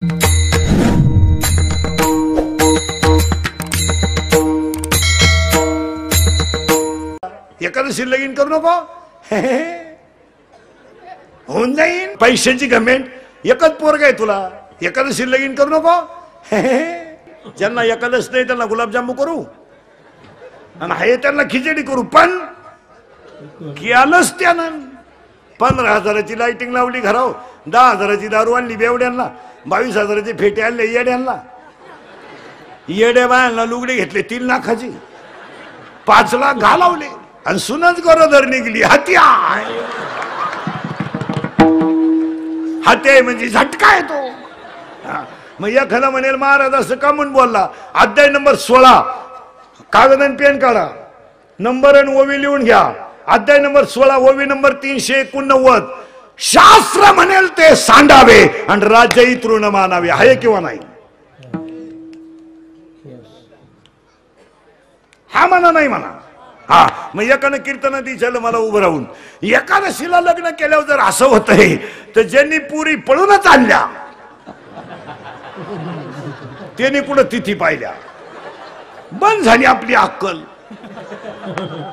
एकादशी लगीन करू नको होऊन जाईन पैशाची गमेंट एकच पोरग आहे तुला एकादशी लगीन करू नको ज्यांना एकादश नाही त्यांना गुलाबजामू करू आणि हे त्यांना खिचडी करू पण केलंच त्यानं 15,000ची लाइटिंग लावली घराव 10,000ची दारू आणली बेवड्यांना 22,000चे फेटे आणले येड्यांना येड्या बायांना लुगडे घेतले 3 लाखाची 5 लाख घालवले आणि सुनच गरोदर निघली हत्या हत्या म्हणजे झटका येतो मग एखादा म्हणेल महाराज असं का म्हणून बोलला अध्याय नंबर 16 कागद आणि पेन काढा नंबर आणि ओवी लिहून घ्या अध्याय नंबर 16 ओवी नंबर 389 शास्त्र म्हणेल ते सांडावे आणि राज्य तृण मानावे आहे किंवा नाही हा म्हणा नाही म्हणा हा मग एकानं कीर्तन दिलं मला उभं राहून एकादशीला लग्न केल्यावर जर असं होतंय तर ज्यांनी पुरी पळूनच आणल्या त्यांनी कुठं तिथी पाहिल्या बंद झाली आपली अक्कल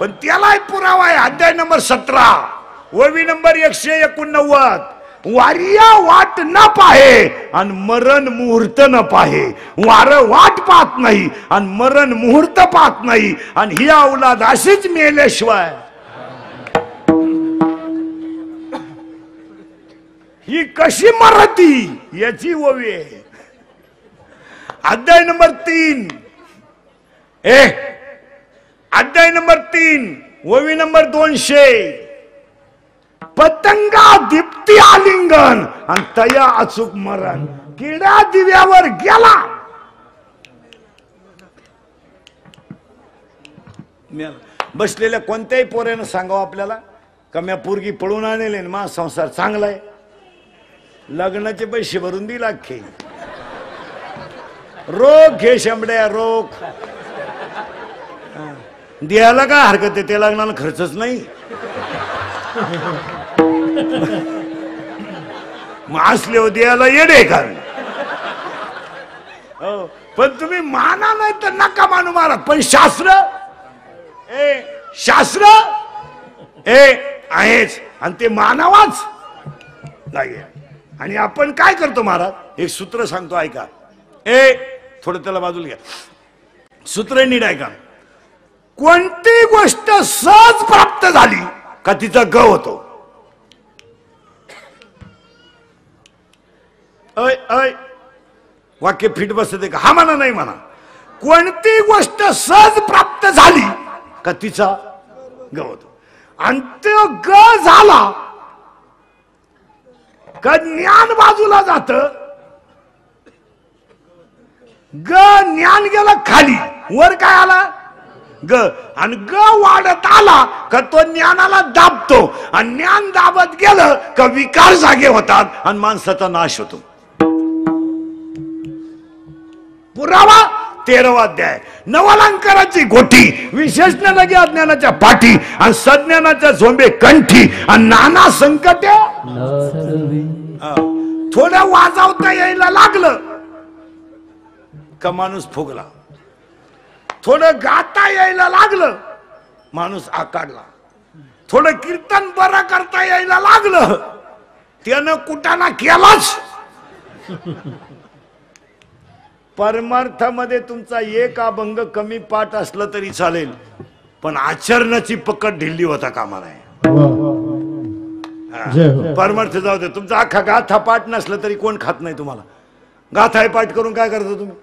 पण त्याला पुरावा आहे अध्याय नंबर 17 ओवी नंबर 189 वारिया वाट न पाहे आणि मरण मुहूर्त न पाहे वार वाट पाहत नाही आणि मरण मुहूर्त पाहत नाही आणि ही औलाद अशीच मेल्याशिवाय ही कशी मरती याची ओवी आहे अध्याय नंबर 3 अध्याय नंबर 3 ओवी नंबर 200 पतंगा दीप्ती आलिंगन आणि तया अचूक मरण किडा दिव्यावर गेला बसलेल्या कोणत्याही पोऱ्यानं सांगावं आपल्याला का म्या पोरगी पळून आणले मा संसार चांगलाय लग्नाचे पैसे भरून दिला अख्खे रोग घे शंभड्या रोग द्यायला काय हरकत आहे ते लग्नाला खर्चच नाही मग असले हो द्यायला येडे का पण तुम्ही माना नाही तर नका मानू महाराज पण शास्त्र शास्त्र आहेच आणि ते मानावाच नाही आणि आपण काय करतो महाराज एक सूत्र सांगतो ऐका थोडं त्याला बाजूला घ्या सूत्र नीट ऐका कोणती गोष्ट सहज प्राप्त झाली का तिचा ग होतो वाक्य फिट बसते का हा म्हणा नाही म्हणा कोणती गोष्ट सहज प्राप्त झाली का तिचा ग होतो आणि तो ग झाला का ज्ञान बाजूला जात ग ज्ञान गेलं खाली वर काय आला ग आणि ग वाढत आला का तो ज्ञानाला दाबतो आणि ज्ञान दाबत गेलं का विकार जागे होतात आणि माणसाचा नाश होतो पुरावा 13वा अध्याय नवलंकाराची गोटी विशेषण लगे अज्ञानाच्या पाठी आणि सज्ञानाच्या झोंबे कंठी आणि नाना संकटे थोडं वाजवता यायला लागलं का माणूस फुगला थोडं गाता यायला लागलं माणूस आकाडला थोडं कीर्तन बरं करता यायला लागलं त्यानं कुटाणा केलाच परमार्थामध्ये तुमचा एक अभंग कमी पाठ असलं तरी चालेल पण आचरणाची पकड ढिल्ली होता कामा नाही परमार्थ जाऊ दे तुमचा अख्खा गाथा पाठ नसलं तरी कोण खात नाही तुम्हाला गाथा पाठ करून काय करता तुम्ही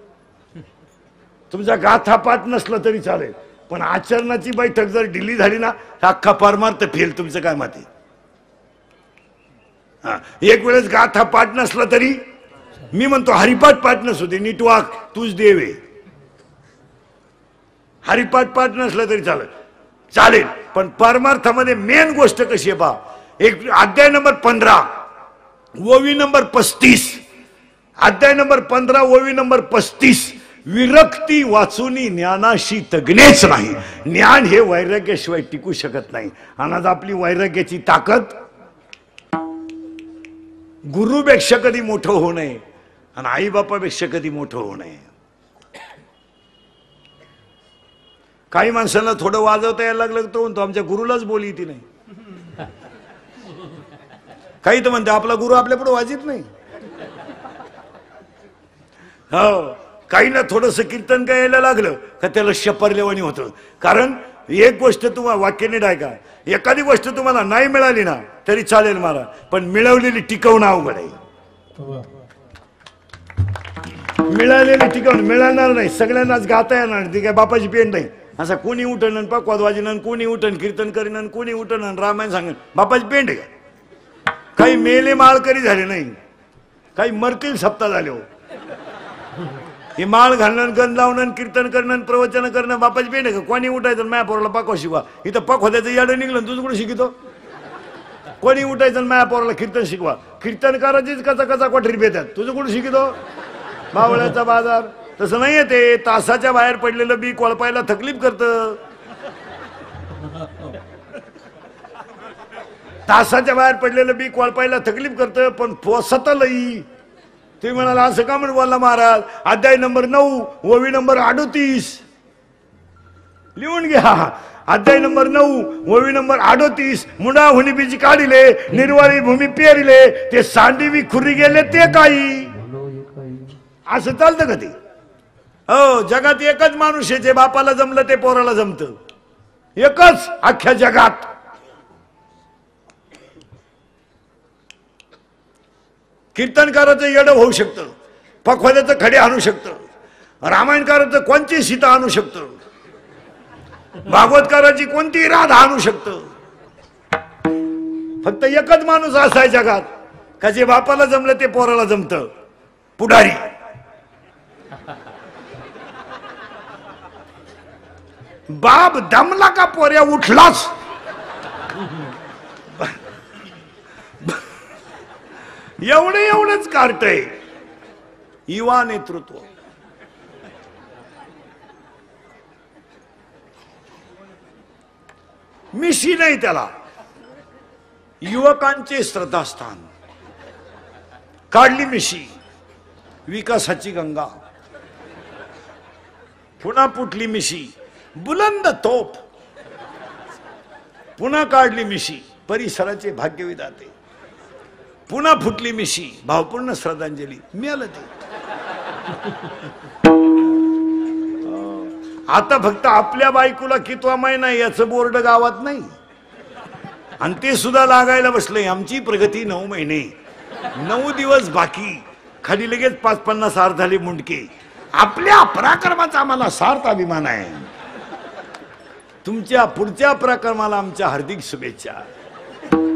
तुमचा गाथा पाठ नसलं तरी चालेल पण आचरणाची बैठक जर ढिल्ली झाली ना अख्खा परमार्थ फेल तुमचं काय माहिती एक वेळेस गाथा पाठ नसला तरी मी म्हणतो हरिपाठ पाठ नसू दे नीट वाक तूच देवे हरिपाठ पाठ नसलं तरी चालेल पण परमार्थामध्ये मेन गोष्ट कशी आहे पहा एक अध्याय नंबर 15 ओवी नंबर 35 अध्याय नंबर 15 ओवी नंबर 35 विरक्ती वाचूनी ज्ञानाशी तगणेच नाही ज्ञान हे वैराग्याशिवाय टिकू शकत नाही आणि आज आपली वैराग्याची ताकद गुरुपेक्षा कधी मोठं होऊ नये आणि आई बापापेक्षा कधी मोठं होऊ नये. काही माणसांना थोडं वाजवता यायला लागलं तो म्हणतो आमच्या गुरुलाच बोली ती नाही. काही तर म्हणते आपला गुरु आपल्या पुढे वाजित नाही. हो, काही ना थोडस कीर्तन काय यायला लागलं का त्याला शपरलेवाणी होतं. कारण एक गोष्ट तुम्हाला वाक्याने ऐका, एखादी गोष्ट तुम्हाला नाही मिळाली ना तरी चालेल मला, पण मिळवलेली टिकवणं अवघड आहे. मिळालेली टिकवणं मिळणार नाही. सगळ्यांनाच गाता येणार ती काय बापाची पेंट नाही. असं कोणी उठण पकवाद वाजन, कोणी उठण कीर्तन करीन, कोणी उठण रामायण सांगेन, बापाची पेंट आहे का? काही मेले माळकरी झाले नाही, काही मरतील सप्ताह झाले. हो, हे माळ घालणं, गंध लावणं, कीर्तन करणं, प्रवचन करणं बापाची पेंट आहे का? कोणी उठायचं माया पोराला पकवा शिकवा. इथं पकवाद्याचं याडं निघलं तुझं कुठं शिकितो? कोणी उठायचं माया पोराला कीर्तन शिकवा. कीर्तन करायचीच कचा कचा कोठरी पेतात, तुझं कुठं शिकितो? बावळ्याचा बाजार. तसं नाही ते तासाच्या बाहेर पडलेलं बी कोळपायला तकलीफ करतं. तासाच्या बाहेर पडलेलं बी कोळपायला तकलीफ करतं, पण पोसत लई. तुम्ही म्हणाला असं का म्हणून बोलला महाराज? अध्याय नंबर 9 ओवी नंबर 38 लिहून घ्या. अध्याय नंबर 9 ओवी नंबर 38. मुंडा हुनी बीज काढिले, निर्वाळी भूमी पेरिले, ते सांडीवी खुरी गेले ते काही. असं चालतं का ते? हो, जगात एकच माणूस आहे जे बापाला जमलं ते पोराला जमतं. एकच अख्ख्या जगात. कीर्तनकाराचं येडं होऊ शकतं, पखवाद्याचं खडे आणू शकतं, रामायणकाराचं कोणती सीता आणू शकतं, भागवतकाराची कोणती राधा आणू शकतं. फक्त एकच माणूस असा आहे जगात का जे बापाला जमलं ते पोराला जमतं. पुढारी. बाप दमला का पोऱ्या उठलाच. एवढंच काढतंय युवा नेतृत्व. मिशी नाही त्याला. युवकांचे श्रद्धास्थान. काढली मिशी, विकासाची गंगा. पुन्हा फुटली मिशी, बुलंद तोप. पुन्हा काढली मिशी, परिसराचे भाग्यविधाते. पुन्हा फुटली मिशी, भावपूर्ण श्रद्धांजली. मिळालं ते. आता फक्त आपल्या बायकोला कितवा महिना याचं बोर्ड गावात नाही, आणि ते सुद्धा लागायला बसले. आमची प्रगती 9 महिने 9 दिवस बाकी, खाली लगेच 50-50 सार झाले मुंडके. आपल्या पराक्रमाचा आम्हाला सार्थ अभिमान आहे. तुमच्या पुढच्या पराक्रमाला आमच्या हार्दिक शुभेच्छा.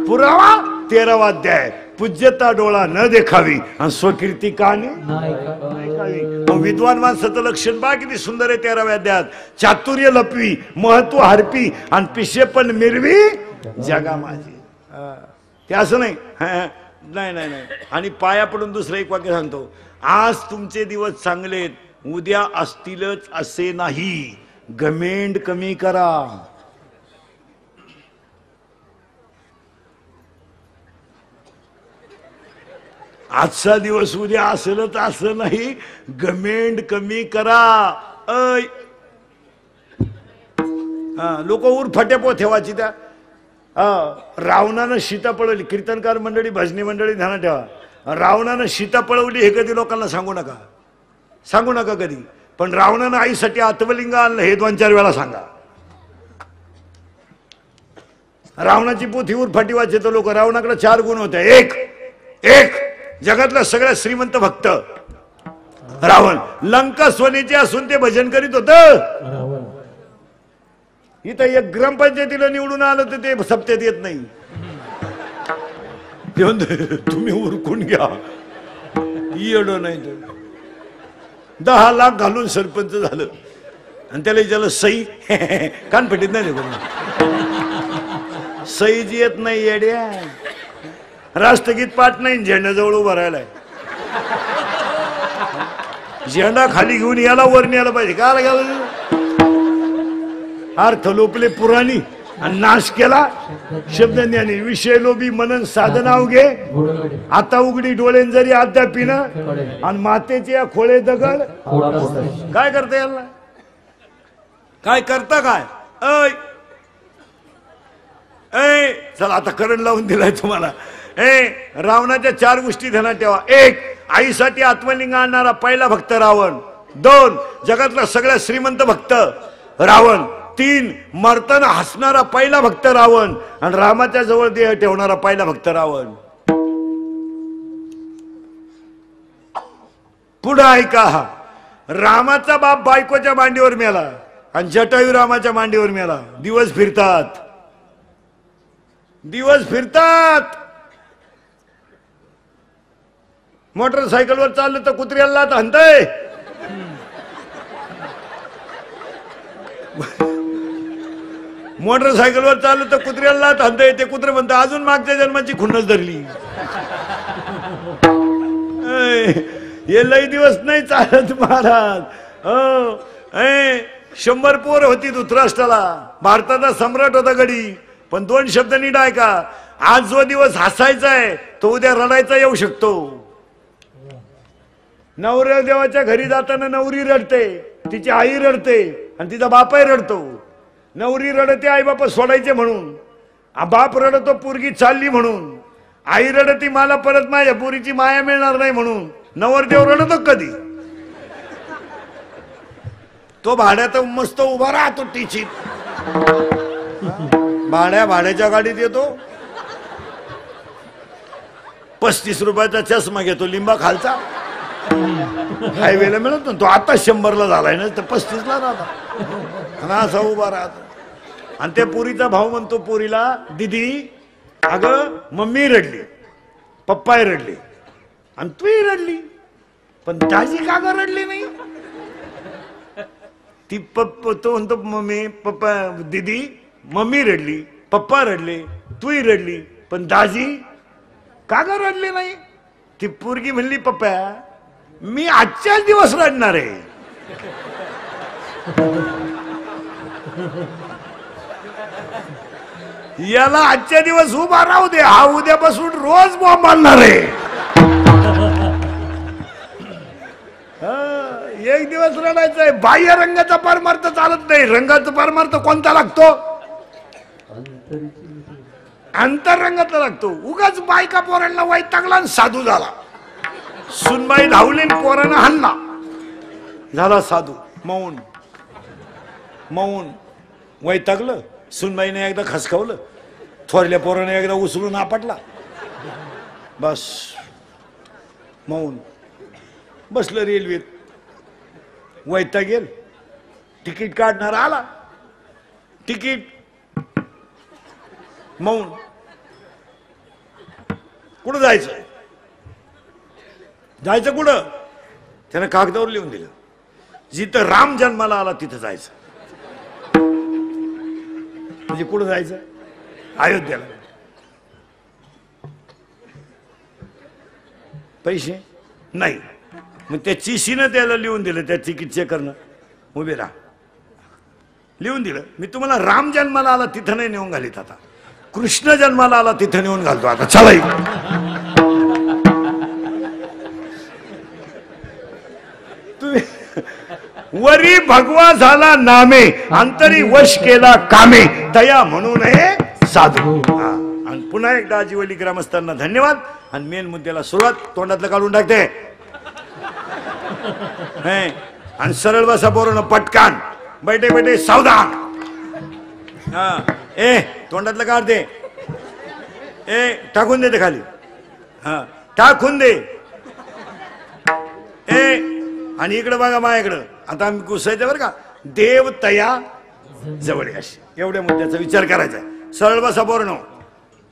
पुरावा 13वा अध्याय. पूज्यता डोळा न देखावी आणि स्वकीर्ती का नाही. विद्वान माणसाचं लक्षण बा किती सुंदर आहे 13व्या अध्यायात. चातुर्य लपवी, महत्व हरपी आणि पिशेपण मिरवी जगा माझी. ते असं नाही. नाही नाही नाही. आणि पाया पडून दुसरं एक वाक्य सांगतो. आज तुमचे दिवस चांगलेत, उद्या असतीलच असे नाही. घमेंड कमी करा. आजचा दिवस उद्या असेलच असं नाही. घमेंड कमी करा. लोक उरफाट्या पोथेवाची त्या. रावणानं सीता पळवली. कीर्तनकार मंडळी, भजनी मंडळी ध्यानात ठेवा. रावणानं सीता पळवली हे कधी लोकांना सांगू नका. सांगू नका कधी. पण रावणानं आईसाठी आत्मलिंग आणलं हे 2-4 वेळा सांगा. रावणाची पोथी उरफाटी वाचत लोक. रावणाकडे 4 गुण होते. एक जगातला सगळ्यात श्रीमंत भक्त रावण. लंका सोनेची असून ते भजन करीत होत. इथं एक ग्रामपंचायतीला निवडून आलं तर ते सप्त्यात येत नाही. तुम्ही उरकून घ्या. येडो नाही तर 10 लाख घालून सरपंच झालं आणि त्याला विचारलं सई कानफटीत नाही. सई जी येत नाही येड्या. राष्ट्रगीत पाठ नाही, झेंड्याजवळ उभा राहिलाय. झेंडा खाली घेऊन याला वर न्यायला पाहिजे. का गेला? अर्थ लोपले पुराणी. आणि नाश केला शब्दज्ञानी. विषय लोभी मनन साधना उगे आता उघडी डोळेन जरी अद्यापीन आणि मातेचे या खोळे दगड. काय करता याला? काय करता काय? ऐ चला आता करंट लावून दिलाय तुम्हाला. रावणाच्या 4 गोष्टी ध्यानात ठेवा. 1 आईसाठी आत्मलिंग आणणारा पहिला भक्त रावण. 2 जगातला सगळ्यात श्रीमंत भक्त रावण. 3 मरताना हसणारा पहिला भक्त रावण आणि रामाच्या जवळ देह ठेवणारा पहिला भक्त रावण. पुढे ऐका. रामाचा बाप बायकोच्या मांडीवर मेला आणि जटायू रामाच्या मांडीवर मेला. दिवस फिरतात, दिवस फिरतात. मोटरसायकलवर चाललं तर कुत्र्याला हाणतंय. मोटरसायकलवर चाललं तर कुत्र्याला हाणतंय. ते कुत्रे म्हणतं अजून मागच्या जन्माची खुन्नस धरली. हे लई दिवस नाही चालत महाराज. 100 पोर होती धृतराष्ट्राला. भारताचा सम्राट होता गडी. पण 2 शब्द नीट ऐका. आज जो दिवस हसायचा आहे तो उद्या रडायचा येऊ शकतो. नवऱ्या देवाच्या घरी जाताना नवरी रडते, तिची आई रडते आणि तिचा बापही रडतो. नवरी रडते आई बाप सोडायचे म्हणून, बाप रडतो पोरगी चालली म्हणून, आई रडती मला परत माझ्या पोरीची माया मिळणार नाही म्हणून. नवरदेव रडतो कधी? तो भाड्यात मस्त उभा राहतो टिचीत. भाड्याच्या गाडीत येतो. 35 रुपयाचा चष्मा घेतो लिंबा खालचा. हायवेला मिळत ना तो. आता 100ला झालाय ना तर 35ला राहता. असा उभा राहतो. आणि त्या पुरीचा भाऊ म्हणतो पुरीला, दिदी अगं मम्मी रडली, पप्पाही रडली आणि तूही रडली, पण दाजी का ग रडली नाही? ती तो म्हणतो मम्मी पप्पा दिदी मम्मी रडली, पप्पा रडले, तूही रडली, पण दाजी का ग रडली नाही? ती पोरगी म्हणली पप्पा मी आजच्याच दिवस रडणार आहे. याला आजच्या दिवस उभा राहू दे, हा उद्यापासून रोज बॉम्ब मारणार आहे. एक दिवस रडायचं आहे. बाह्य रंगाचा परमार्थ चालत नाही. रंगाचा परमार्थ कोणता लागतो? अंतरंगातला लागतो. उगाच बायका पोरांना वैतागला आणि साधू झाला. सुनबाई धावली पोरांना हल्ला झाला साधू. मौन मौन वैतागलं. सुनबाईने एकदा खसकावलं, थोरल्या पोराने एकदा उचलून आपटला. बस मौन. बसलं रेल्वेत. वैताग गेल. तिकीट काढणार आला. तिकीट मौन. कुठं जायचं? जायचं कुठं? त्यानं कागदावर लिहून दिलं, जिथं राम जन्माला आला तिथं जायचं. म्हणजे कुठं जायचं? अयोध्येला. पैसे नाही. मग त्या चिशीनं त्याला लिहून दिलं, त्या तिकीट चेक करणं. उभे राहा. लिहून दिलं. मी तुम्हाला राम जन्माला आला तिथं नाही नेऊन घालीत, आता कृष्ण जन्माला आला तिथं नेऊन घालतो. आता चला. तुम्ही वरी भगवा झाला नामे, अंतरी वश केला कामे, दया म्हणून हे साधू. आणि पुन्हा एकदा आजीवली ग्रामस्थांना धन्यवाद. आणि मेन मुद्द्याला सुरुवात. तोंडातलं काढून टाकते आणि सरळ बसा पोरांनो पटकान. बैठे बैठे सावधान. तोंडातलं काढ दे. टाकून दे ते खाली. टाकून दे. आणि इकडे बघा माझ्याकडं. आता आम्ही घुसायचं बरं का. देव तया जवळ अशी एवढ्या मुद्द्याचा विचार करायचा. सरळ बसा पोरांनो.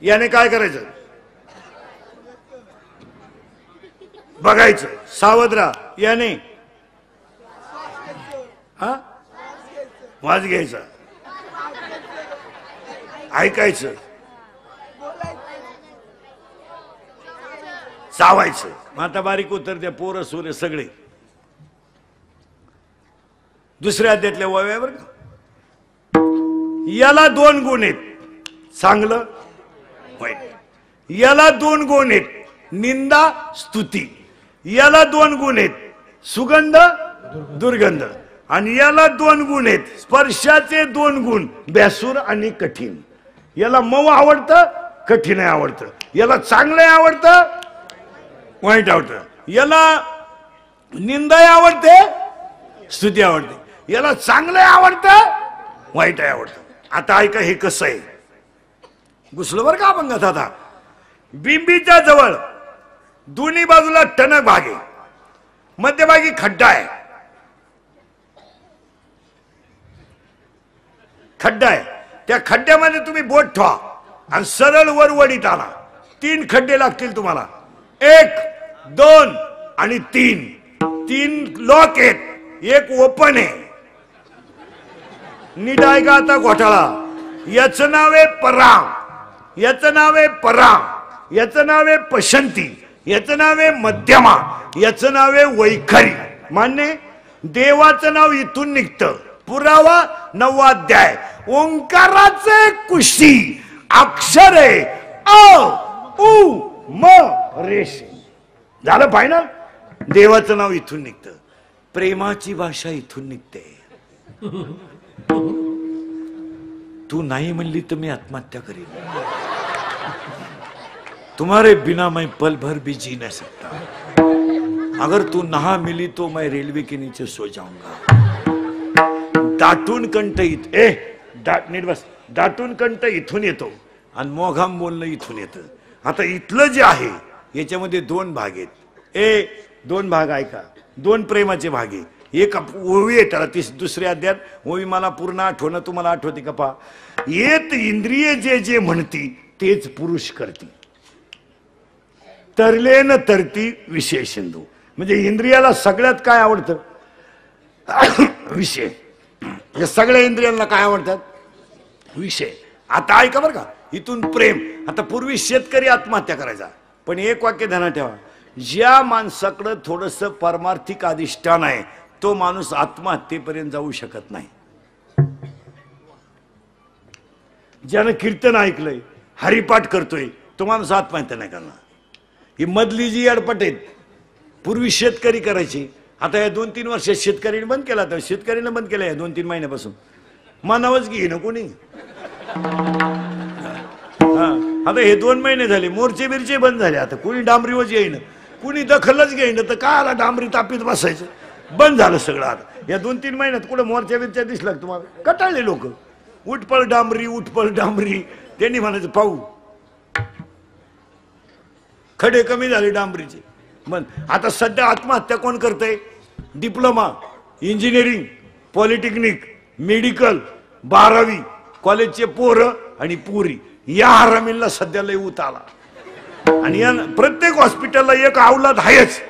याने काय करायचं? बघायचं. सावध राहा. याने वाज घ्यायचा. ऐकायचं. चावायचं. माता बारीक उत्तर द्या. पोरं सोरे सगळे दुसऱ्या अध्यायातल्या वाव्यावर. याला 2 गुण आहेत, चांगलं वाईट. याला 2 गुण आहेत, निंदा स्तुती. याला 2 गुण आहेत, सुगंध दुर्गंध. आणि याला 2 गुण आहेत, स्पर्शाचे 2 गुण, बेसूर आणि कठीण. याला मऊ आवडतं, कठीण आवडतं. याला चांगलं आवडतं, वाईट आवडतं. याला निंदा आवडते, स्तुती आवडते. याला चांगलं आवडतं, वाईट आवडतं. आता ऐका हे कसं आहे, घुसलं बरं का आपण आता. बिंबीच्या जवळ दोन्ही बाजूला टणक भाग आहे, मध्यभागी खड्डा आहे. खड्डा आहे, त्या खड्ड्यामध्ये तुम्ही बोट ठेवा आणि सरळ वर वडीत आणा. 3 खड्डे लागतील तुम्हाला, 1, 2 आणि 3. 3 लॉक आहेत, 1 ओपन आहे. नीट ऐका आता घोटाळा. याचं नाव आहे पराम, याचं नाव आहे पराम, याचं नाव आहे पशंती, याचं नाव आहे मध्यमा, याचं नाव आहे वैखरी. मान्य? देवाचं नाव इथून निघतं. पुरावा 9वा अध्याय. ओंकाराचे कुशी अक्षर आहे अ उ म रेश. झालं फायनल. देवाचं नाव इथून निघतं, प्रेमाची भाषा इथून निघते. तू नाही म्हणली तर मी आत्महत्या करीन. तुम्हारे बिना मैं पल भर भी जी नहीं सकता. अगर तू नहा मिली तो मैं रेलवे के नीचे सो जाऊंगा. दाटून कंठ नीट बस. दाटून कंठ इथून येतो आणि मोघाम बोलणं इथून येतं. आता इथलं जे आहे याच्यामध्ये 2 भाग आहेत. 2 भाग ऐका, 2 प्रेमाचे भाग आहे. एक ओवी आहे त्याला, दुसऱ्या अध्यायात ओवी मला पूर्ण आठवणं, तुम्हाला आठवते का पहा. येत इंद्रिय जे जे म्हणती तेच पुरुष करती, तरले न तरती विषय सिंधू. म्हणजे इंद्रियाला सगळ्यात काय आवडतं? विषय. या सगळ्या इंद्रियांना काय आवडतात? विषय. आता ऐका बरं का, इथून प्रेम. आता पूर्वी शेतकरी आत्महत्या करायचा, पण एक वाक्य ध्यानात ठेवा. ज्या माणसाकडे थोडस परमार्थिक अधिष्ठान आहे तो माणूस आत्महत्येपर्यंत जाऊ शकत नाही. ज्यानं कीर्तन ऐकलंय, हरिपाठ करतोय, तो माणूस आत्महत्या नाही करणार. ही मधली जी अडपट आहेत, पूर्वी शेतकरी करायची, आता या 2-3 वर्षात शेतकऱ्यांनी बंद केला. तर शेतकऱ्यांना बंद केलं या 2-3 महिन्यापासून. मानावच घेईन कोणी. आता हे 2 महिने झाले, मोर्चे बिरचे बंद झाले. आता कोणी डांबरीवच येईन, कुणी दखलच घेईन. तर काय आला डांबरी तापीत बसायचं, बंद झालं सगळं. आता या 2-3 महिन्यात कुठं मोर्चा बिरच्या दिसला तुम्हाला? कटाळले लोक. उठपळ डांबरी, उठपळ डांबरी. त्यांनी म्हणायचं पाहू, खडे कमी झाले डांबरीचे. मग आता सध्या आत्महत्या कोण करतंय? डिप्लोमा, इंजिनिअरिंग, पॉलिटेक्निक, मेडिकल, 12वी कॉलेजचे पोरं आणि पुरी. या हरामींना सध्या लय उत आला. आणि या प्रत्येक हॉस्पिटलला एक अवलाद आहेच.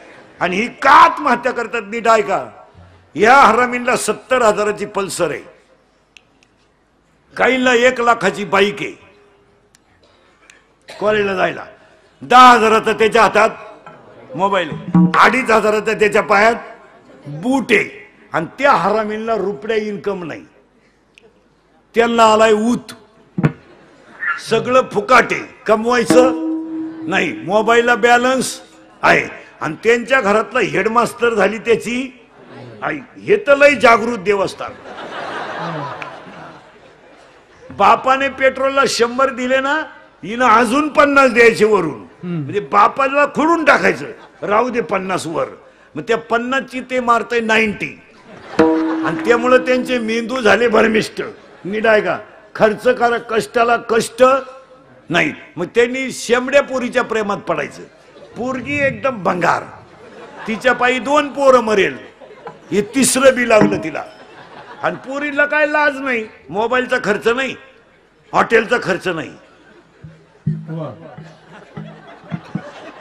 आणि ही का आत्महत्या करतात नीट ऐका. या हरामींना 70,000ची पल्सर आहे, काहींना 1 लाखाची बाईक आहे. कॉलेजला जायला 10,000चा त्याच्या हातात मोबाईल आहे, 2,500चा त्याच्या पायात बूट आहे. आणि त्या हरामींना रुपया इन्कम नाही. त्यांना आलाय ऊत. सगळं फुकाटे, कमवायचं नाही, मोबाईलला बॅलन्स आहे. आणि त्यांच्या घरातला हेडमास्टर झाली त्याची आई. हे तर लय जागृत देवस्थान. बापाने पेट्रोलला 100 दिले ना, हिनं अजून 50 द्यायचे वरून. म्हणजे बापाला खुडून टाकायचं, राहू दे 50 वर. मग त्या 50ची ते मारतय 90. आणि त्यामुळे त्यांचे मेंदू झाले भरमिष्ट. नीट आहे का, खर्च करा, कष्टाला कष्ट नाही. मग त्यांनी शेंबड्या पोरीच्या प्रेमात पडायचं. पोरगी एकदम भंगार, तिच्या पायी 2 पोरं मरेल, हे 3रं बी लागलं तिला. आणि पोरीला काय लाज नाही, मोबाईलचा खर्च नाही, हॉटेलचा खर्च नाही,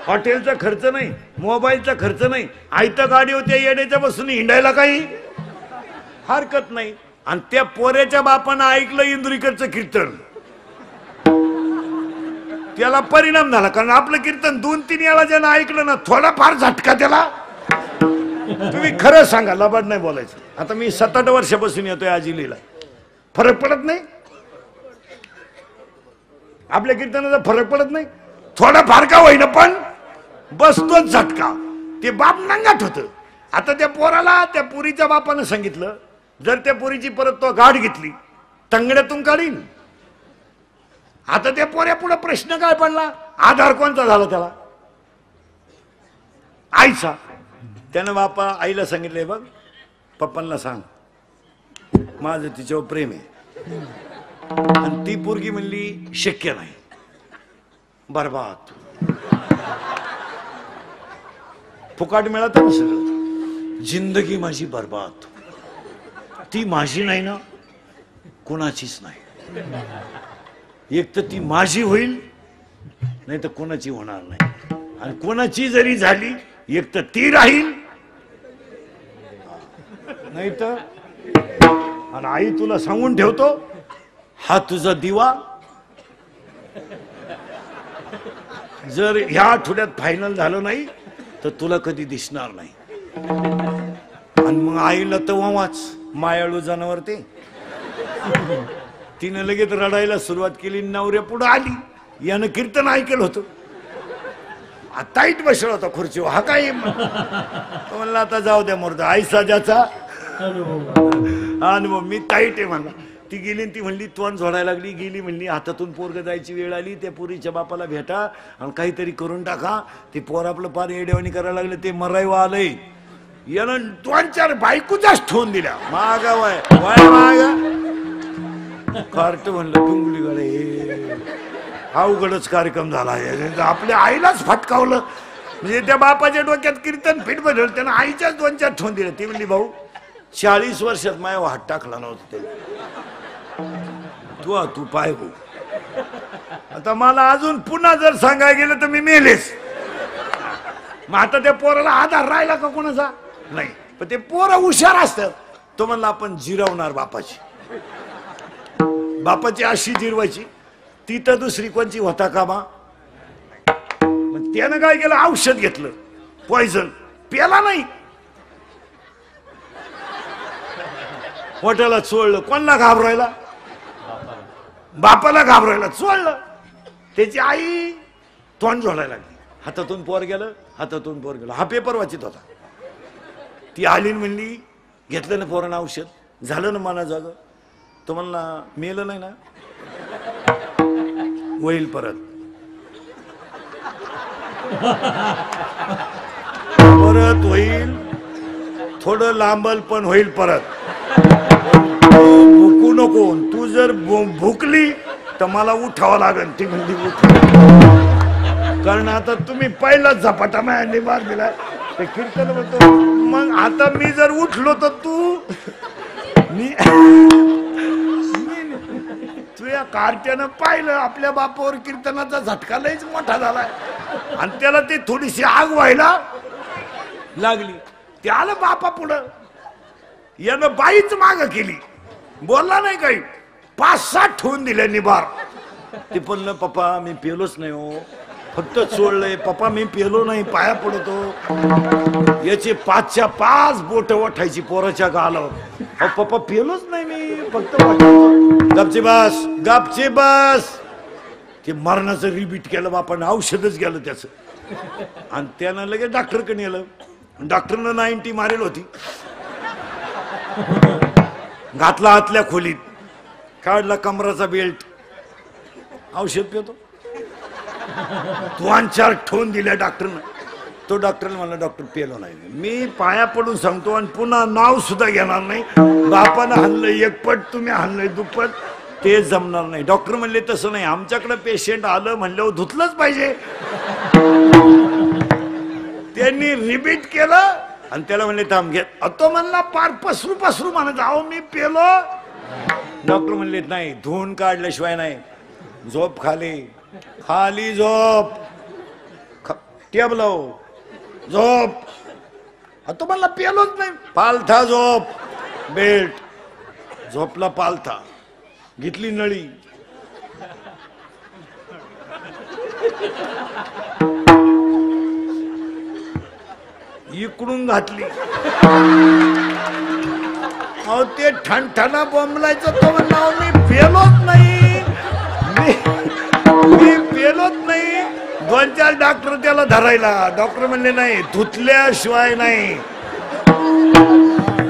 हॉटेलचा खर्च नाही, मोबाईलचा खर्च नाही. आयत्या गाडी होत्या येण्याच्या बसून हिंडायला काही हरकत नाही. आणि त्या पोऱ्याच्या बापानं ऐकलं इंदुरीकरचं कीर्तन, त्याला परिणाम झाला. कारण आपलं कीर्तन 2-3 वेळा ज्यानं ऐकलं ना, थोडाफार झटका त्याला. तुम्ही खरं सांगा, लबाड नाही बोलायचं. आता मी 7-8 वर्षापासून येतोय आजिलीला, फरक पडत नाही. आपल्या कीर्तनाचा फरक पडत नाही, थोडा फार का होईना पण बसतोच झटका. ते बाप नंगाट होत. आता त्या पोराला त्या पुरीच्या बापानं सांगितलं, जर त्या पुरीची परत तो गाठ घेतली तंगड्यातून काढीन. आता त्या पोऱ्या पुढे प्रश्न काय पडला, आधार कोणता झाला त्याला, आईचा. त्यानं बापा आईला सांगितलंय, बघ पप्पांना सांग माझं तिच्यावर प्रेम आहे. आणि ती पोरगी म्हणली शक्य नाही, बरबाद, फुकाट मिळत ना सगळं, जिंदगी माझी बरबाद. ती माझी नाही ना, कोणाचीच नाही. एक तर ती माझी होईल, नाही तर कोणाची होणार नाही. आणि कोणाची जरी झाली, एक तर ती राहील, नाही तर. आणि आई तुला सांगून ठेवतो, हा तुझा दिवा जर ह्या आठवड्यात फायनल झालं नाही तर तुला कधी दिसणार नाही. आणि मग आईला तर वाच, मायाळू जनावर ते. तिनं लगेच रडायला सुरुवात केली. नवऱ्या पुढे आली, यानं कीर्तन ऐकलं होतं, ताईट बसला होता खुर्चीवर. हा काय म्हणला, आता जाऊ द्या मुर्दा, आई साजाचा अनुभव, मी ताईट आहे म्हणला. ती गेली, ती म्हणली तोंड झोडायला लागली. गेली म्हणली, हातातून पोरग जायची वेळ आली, त्या पोरीच्या बापाला भेटा आणि काहीतरी करून टाका. ते पोर आपलं पार येडेवाणी करायला लागले, ते मरायवा आलंय. यानं 2-4 बायकोच्याच ठेवून दिल्या. मागा वाय वाय मागा कार्ट म्हणलं टुंगली गडे, अवघडच कार्यक्रम झाला. आपल्या आईलाच फटकावलं. म्हणजे त्या बापाच्या डोक्यात कीर्तन फिट बदल, त्यानं आईच्याच 2-4 ठेवून दिल्या. ती म्हणली, भाऊ 40 वर्षात माझ्या हात टाकला नव्हता तू पाय भाऊ. आता मला अजून पुन्हा जर सांगायला गेलं तर मी मेलेच. मग आता त्या पोराला आधार राहिला का कोणाचा नाही. पण ते पोरं हुशार असतात. तो म्हणला आपण जिरवणार बापाची, बापाची अशी जिरवायची, ती तर दुसरी कोणची होता का बा. मग त्यानं काय केलं, औषध घेतलं, पॉइझन प्याला नाही, पोटाला चोळलं. कोणाला घाबरायला, बापाला घाबरायला चोळलं. त्याची आई तोंड झोडायला लागली. हातातून पोर गेलं, हातातून पोर गेलं. हा पेपर वाचित होता. ती आली म्हणली, घेतलं ना पोरानं औषध, झालं ना मना जाग. तो म्हणला मेलं नाही ना, होईल परत, परत होईल, थोडं लांबल पण होईल परत. भुकू नको, तू जर भुकली तर मला उठावं लागेल. ती म्हणली उठ, कारण आता तुम्ही पहिलाच झपाटा माझ्या मार दिला. ते कीर्तन म्हणतो, मग आता मी जर उठलो तर तू तुझ्या कार्ट्यानं पाहिलं आपल्या बापावर कीर्तनाचा झटका लयच मोठा झालाय. आणि त्याला ती थोडीशी आग व्हायला लागली. ते आलं बापा पुढं, यानं बाईच माग केली, बोलला नाही काही. 5-7 ठेवून दिले निबार. ते पण पप्पा मी पेलोच नाही हो, फक्त चोळलंय पप्पा, मी पेलो नाही, पाया पडतो. याचे 5च्या 5 बोट वाटायची पोराच्या गालावर. अहो पप्पा पेलोच नाही मी, फक्त गपचे बस, गपचे बस. ते मरणाचं रिपीट केलं बापानं, औषधच गेलं त्याचं. आणि त्यानं लगेच डॉक्टरकडे नेलं. डॉक्टरनं 90 मारेल होती. घातला आतल्या खोलीत, काढला कमराचा बेल्ट, औषध पितो. 2-4 ठेवून दिल्या डॉक्टरनं. तो डॉक्टरने म्हणला, डॉक्टर पेलो नाही. मी पाया पडून सांगतो आणि पुन्हा नाव सुद्धा घेणार नाही. बापानं हाणलंय एकपट, तुम्ही हाणलंय दुप्पट, ते जमणार नाही. डॉक्टर म्हणले तसं नाही, आमच्याकडे पेशंट आलं म्हणल्यावर धुतलंच पाहिजे. त्यांनी रिपीट केलं आणि त्याला म्हणले थांब घे. तो म्हणला पार पसरू म्हणत, अहो मी पेलो. डॉक्टर म्हणले नाही, धुवून काढल्याशिवाय नाही. झोप खाली, खाली झोप, टेबलाव झोप. तो म्हणला पेलोच नाही. पालथा झोप, बेल्ट, झोपला पालथा, घेतली नळी, इकडून घातली. अहो ते ठणठणा बोंबलायचं. तो म्हणला मी पेलोच नाही, मी पेलोच नाही. 2-4 डॉक्टर त्याला धरायला, डॉक्टर म्हणले नाही, धुतल्याशिवाय नाही.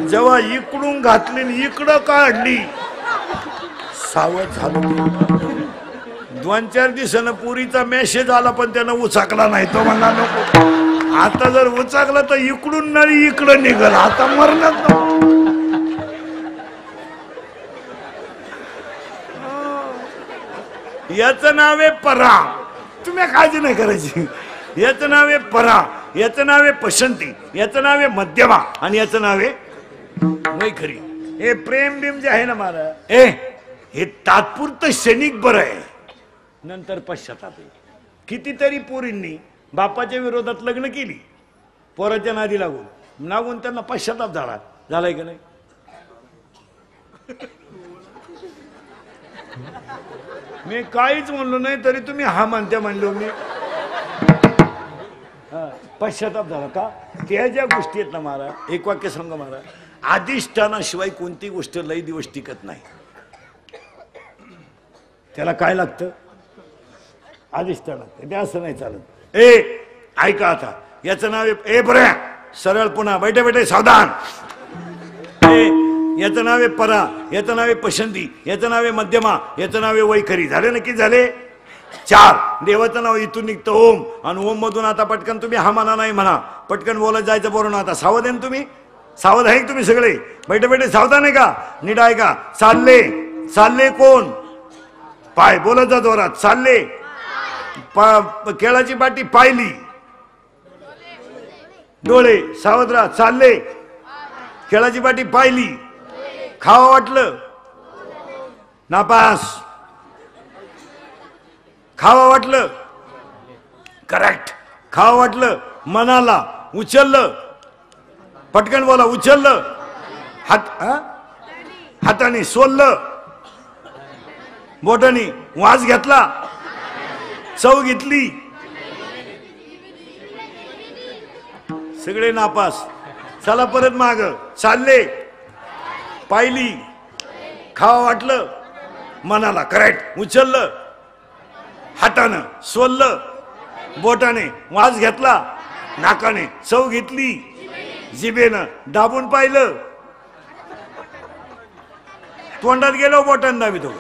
जेव्हा इकडून घातली इकडं काढली, सावध झालो. 2-4 दिवसानं पुरीचा मेसेज आला, पण त्यानं उचाकला नाही. तो म्हणला नको, आता जर उचाकला तर इकडून नळी इकडं निघल, आता मरणार नको. याचं नाव आहे परा. तुम्ही काळजी नाही करायची. याचं नाव आहे परा, याचं नाव आहे पसंती, याचं नाव आहे मध्यमा, आणि याचं नाव आहे वैखरी. हे प्रेम बिम जे आहे ना महाराज, हे तात्पुरतं क्षणिक बरं आहे, नंतर पश्चाताप आहे. कितीतरी पोरींनी बापाच्या विरोधात लग्न केली, पोराच्या नादी लागून त्यांना पश्चाताप झालाय का नाही? मी काहीच म्हणलो नाही, तरी तुम्ही हा म्हणत्या म्हणलो. मी पश्चाताप झाला का? त्या ज्या गोष्टी आहेत ना महाराज, एक वाक्य सांगा महाराज, अधिष्ठानाशिवाय कोणती गोष्ट लई दिवस टिकत नाही. त्याला काय लागतं? अधिष्ठान लागतं. ते असं नाही चालत. ऐका आता, याचं नाव आहे बऱ्या सरळ, पुन्हा बैठे बैठे सावधान. याचं नाव आहे परा, याचं नाव आहे पसंती, याचं नाव आहे मध्यमा, याचं नाव आहे वैखरी. झाले नक्की झाले 4. देवाचं नाव इथून निघतं ओम, आणि ओम मधून आता पटकन तुम्ही हा म्हणा नाही म्हणा, पटकन बोलत जायचं बरोबर. आता सावध आहे ना तुम्ही? सावध आहे तुम्ही सगळे? बैठे बैठे सावधान आहे का? नीट आहे का? चालले कोण? पाय. बोलत जा जोरात. चालले. केळाची पाटी पाहिली, डोळे. सावध राहा. चालले, केळाची पाटी पाहिली, खावा वाटलं, नापास. खावा वाटलं, करेक्ट. खावा वाटलं, मनाला उचललं, पटकन बोला, उचललं. हाताने सोललं, बोटाने वास घेतला, चव घेतली, सगळे नापास. चला परत माग. चालले, पाहिली, खावा वाटलं, मनाला, करेक्ट. उचललं, हातानं सोललं, बोटाने वास घेतला, नाकाने चव घेतली, जिभेनं दाबून पाहिलं, तोंडात गेलो, बोटानं दाबितो.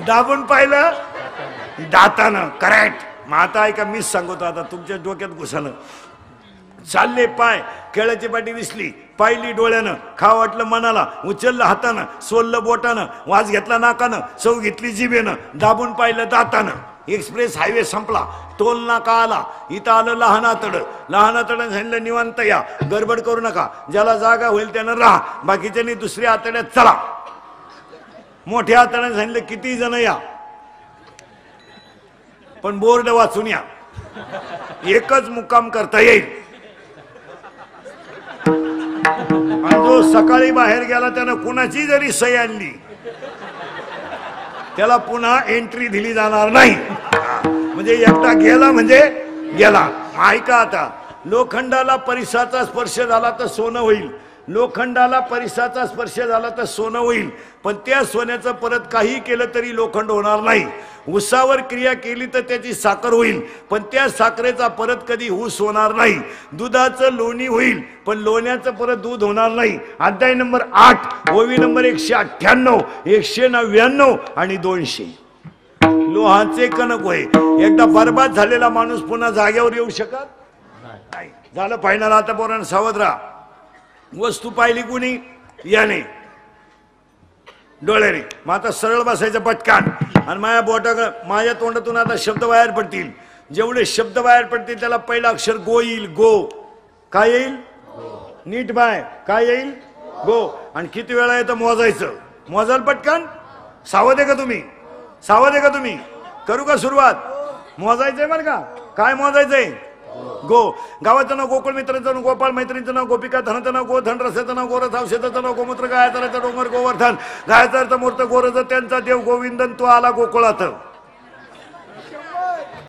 दाबून पाहिलं, दातानं, करेक्ट. मग आता ऐका, मीच सांगतो आता, तुमच्या डोक्यात घुसानं. चालले पाय, केळाची पाटी दिसली, पाहिली डोळ्यानं, खाव वाटलं मनाला, उचललं हातानं, सोललं बोटानं, वास घेतला नाकानं, चव घेतली जिभेनं, दाबून पाहिलं दातानं. एक्सप्रेस हायवे संपला, टोल नाका आला, इथं आलं लहान आतडं. लहान आतडं सांगितलं निवांत या, गडबड करू नका, ज्याला जागा होईल त्यानं राहा, बाकीच्यांनी दुसऱ्या आतड्यात चला. मोठ्या आतड्यानं सांगितलं किती जण या, पण बोर्ड वाचून या, एकच मुक्काम करता येईल. आणि जो सकाळी बाहेर गेला त्यानं कुणाची जरी सही आणली, त्याला पुन्हा एंट्री दिली जाणार नाही. म्हणजे एकदा गेला म्हणजे गेला. ऐका आता, लोखंडाला परिसाचा स्पर्श झाला तर सोनं होईल, लोखंडाला परिसाचा स्पर्श झाला तर सोनं होईल, पण त्या सोन्याचं परत काही केलं तरी लोखंड होणार नाही. ऊसावर क्रिया केली तर त्याची साखर होईल, पण त्या साखरेचा परत कधी ऊस होणार नाही. दुधाचं लोणी होईल, पण लोण्याचं परत दूध होणार नाही. अध्याय नंबर 8, ओवी नंबर 198, 199 आणि 200. लोहाचे कणक होय. एकदा बर्बाद झालेला माणूस पुन्हा जागेवर येऊ शकत नाही. झालं फायनल. आता पोरांनो सावध राहा. वस्तू पाहिली कुणी? याने, डोळ्याने. मग आता सरळ बसायचं पटकान, आणि माझ्या तोंडातून आता शब्द बाहेर पडतील. जेवढे शब्द बाहेर पडतील त्याला पहिलं अक्षर गो येईल. गो. काय येईल? नीट बाय. काय येईल? गो. आणि किती वेळा येतं मोजायचं. मोजाल पटकन. सावध आहे का तुम्ही? सावध आहे का तुम्ही? करू का सुरुवात? मोजायचंय बरं का. काय मोजायचंय? गो. गावाचं नाव गोकुळ, मित्राचं नाव गोपाळ, मैत्रिणीचं नाव गोपिका, धनाचं नाव गोधन, रसाचं नाव गोरथ, औषधाचं नाव गोमूत्र, गायचा डोंगर गोवर्धन, गायचा अर्थ मूर्त गोरज, त्यांचा देव गोविंदन, तो आला गोकुळात.